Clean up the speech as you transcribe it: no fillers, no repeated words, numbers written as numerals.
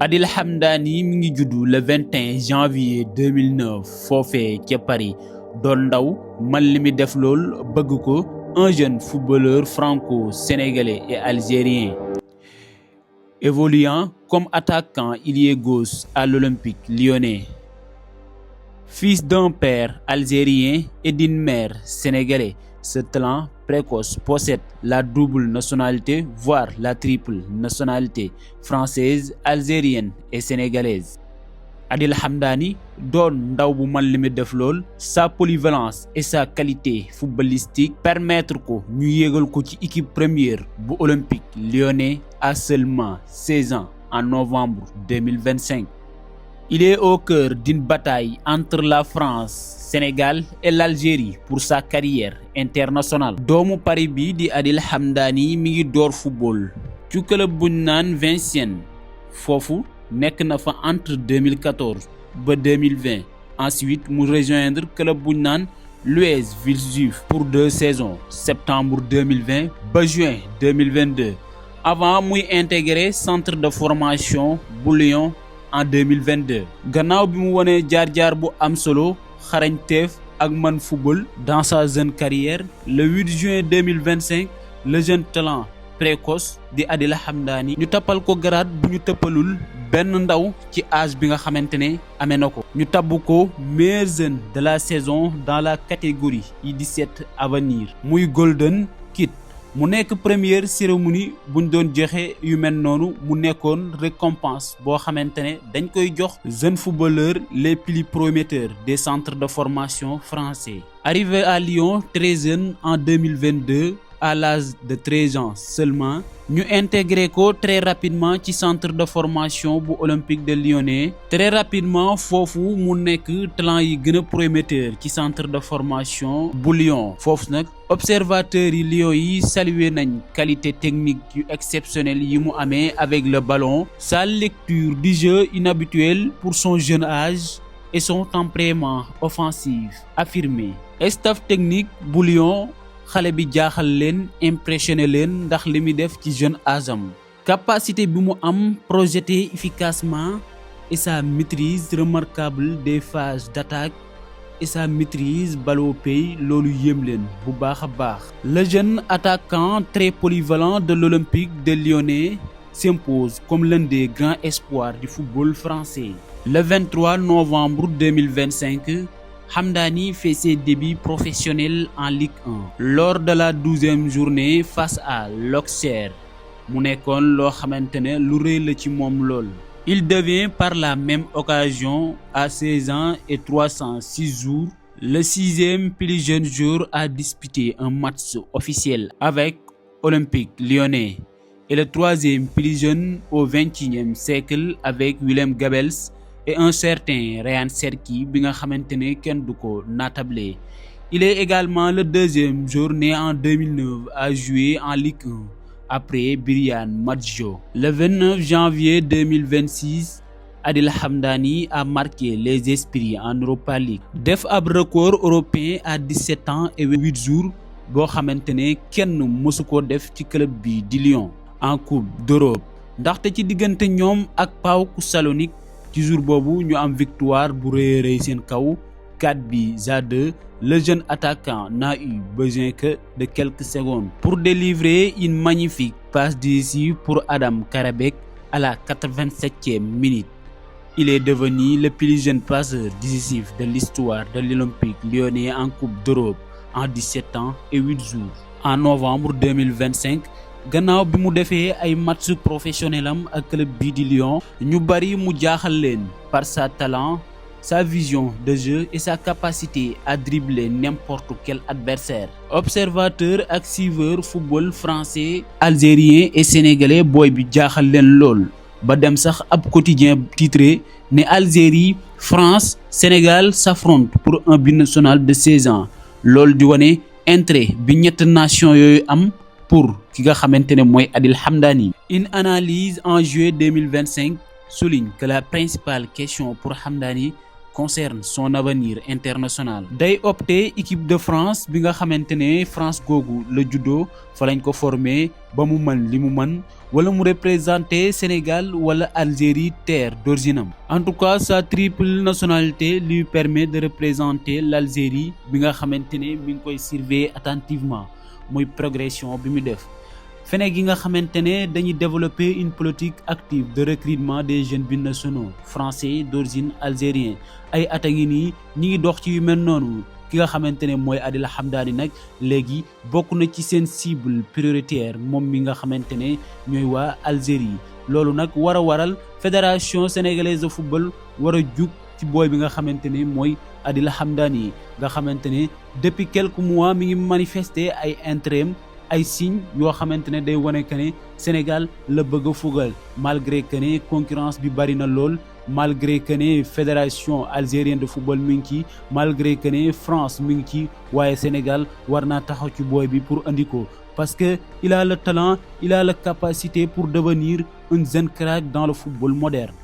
Adil Hamdani mi ngi juddu le 21 janvier 2009 foofee ca Paris doon ndaw man li mi def lool bëgg ko un jeune footballeur franco-sénégalais et algérien. Évoluant comme attaquant ailier gauche à l'Olympique lyonnais. Fils d'un père algérien et d'une mère sénégalaise, ce talent précoce possède la double nationalité, voire la triple nationalité française, algérienne et sénégalaise. Adil Hamdani doon ndaw bu man li mi def lool, sa polyvalence et sa qualité footballistique permettre ko ñu yéegal ko ci équipe première bu Olympique lyonnais à seulement 16 ans en novembre 2025. Il est au cœur d'une bataille entre la France, Sénégal et l'Algérie pour sa carrière internationale. Doomu Paris bi di Adil Hamdani mi ngi door football ci club buñ naan Valenciennes foofu nekk na fa entre 2014 ba 2020. Ensuite mu rejoindre club buñ naan l'US Villejuif pour 2 saisons, septembre 2020 ba juin 2022, avant muy intégrer centre de formation bu Lyon en 2022. Gannaaw bi mu wone jaar-jaar bu am solo, xarañteef ak man football dans sa jeune carrière, le 8 juin 2025, le jeune talent précoce di Adil Hamdani ñu tappal ko grade bu ñu tëppalul benn ndaw ci âge bi nga xamante ne amee na ko. ñu tabb ko meilleur jeune de la saison dans la catégorie U17 à venir muy Golden Kit. mu nekk première cérémonie buñ doon joxe yu mel noonu mu nekkoon récompense boo xamante ne dañ koy jox jeunes footballeurs les plus prometteurs des centres de formation français. Arrivé à Lyon très jeune en 2022 à l'âge de 13 ans seulement, ñu intégré ko très rapidement ci centre de formation bu Olympique de Lyonnais. Très rapidement foofu mu nekk talent yi gën a prometteur ci centre de formation bu Lyon. Foofu nag observateurs yi Lyon yi salué nañ qualité technique yu exceptionnelle yi mu amee avec le ballon, sa lecture du jeu inhabituelle pour son jeune âge et son tempérament offensif affirmé. Staff technique bu Lyon xale bi jaaxal leen, impressionné leen ndax li muy def ci jeune âge am. Capacité bi mu am projeté efficacement et sa maîtrise remarquable des phases d'attaque et sa maîtrise balle au pied loolu yéem leen bu baax a baax. Le jeune attaquant très polyvalent de l'Olympique de Lyonnais s'impose comme l'un des grands espoirs du football français. Le 23 novembre 2025, Hamdani fait ses débuts professionnels en Ligue 1 lors de la 12e journée face à l'Auxerre. mu nekkoon loo xamante ne lu rëy la ci moom lool. Il devient par la même occasion à 16 ans et 306 jours le 6e plus jeune joueur à disputer un match officiel avec Olympique lyonnais et le 3e plus jeune au 21e siècle avec William Gabels et un certain Ryan Cherki bi nga xamante ne kenn du ko natable. Il est également le 2e joueur né en 2009 à jouer en Ligue 1 après Brian Madjo. Le 29 janvier 2026, Adil Hamdani a marqué les esprits en Europa League. Def ab record européen à 17 ans et 8 jours boo xamante ne kenn mësu ko def ci club bi di Lyon en Coupe d'Europe. ndaxte ci diggante ñoom ak PAOK Salonique ci jour boobu ñu am victoire bu rëy seen kaw 4-2. Le jeune attaquant n'a eu besoin que de quelques secondes pour délivrer une magnifique passe décisive pour Adam Karabek à la 87e minute. Il est devenu le plus jeune passeur décisif de l'histoire de l'Olympique lyonnais en Coupe d'Europe en 17 ans et 8 jours. En novembre 2025, gannaaw bi mu defee ay match professionnel am ak club bii di Lyon, ñu bari mu jaaxal leen par sa talent, sa vision de jeu et sa capacité à dribbler n'importe quel adversaire. Observateur ak suiveur football français, algérien et sénégalais booy bi jaaxal leen lool ba dem sax ab quotidien titré ne Algérie, France, Sénégal s'affrontent pour un binational de 16 ans. lool di wane intérêt bi ñett nation yooyu am pour ki nga xamante ne mooy Adil Hamdani. Une analyse en juillet 2025 souligne que la principale question pour Hamdani concerne son avenir international. day opté équipe de France bi nga xamante ne France googu la juddoo fa lañ ko formé ba mu mën li mu mën wala mu représenter Sénégal wala Algérie terre d'origine am. En tout cas sa triple nationalité lui permet de représenter l'Algérie bi nga xamante ne mi ngi koy surveiller attentivement muy progression bi mu def. fene gi nga xamante ne dañuy développer une politique active de recrutement des jeunes binationaux français d'origine algérien ay at a ngi nii ñi ngi dox ci yu mel noonu ki nga xamante ne mooy Adil Hamdani nag léegi bokk na ci seen cible prioritaire moom mi nga xamante ne ñooy waa Algérie loolu nag war a waral fédération sénégalaise de football war a jug ci booy bi nga xamante ne mooy Adil Hamdani nga xamante ne depuis quelques mois mi ngi manifester ay intérêt ay signes yoo xamante ne day wane que ne Sénégal la bëgg a fugal malgré que ne concurrence bi bari na lool malgré que ne fédération algérienne de football mi ngi ci malgré que ne France mi ngi ci waaye Sénégal war naa taxaw ci booy bi pour andi ko parce que il a le talent il a la capacité pour devenir un jeune crack dans le football moderne.